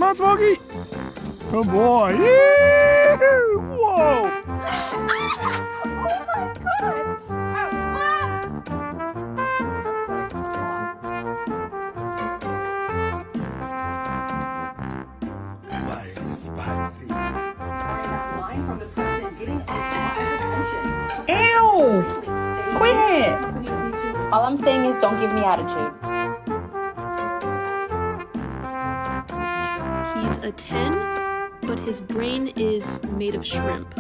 Come on, Smokey. Oh boy. Yee-hoo. Whoa. Why is it spicy? Line from the president getting a lot of attention. Ew! Quit! All I'm saying is don't give me attitude. He's a 10, but his brain is made of shrimp.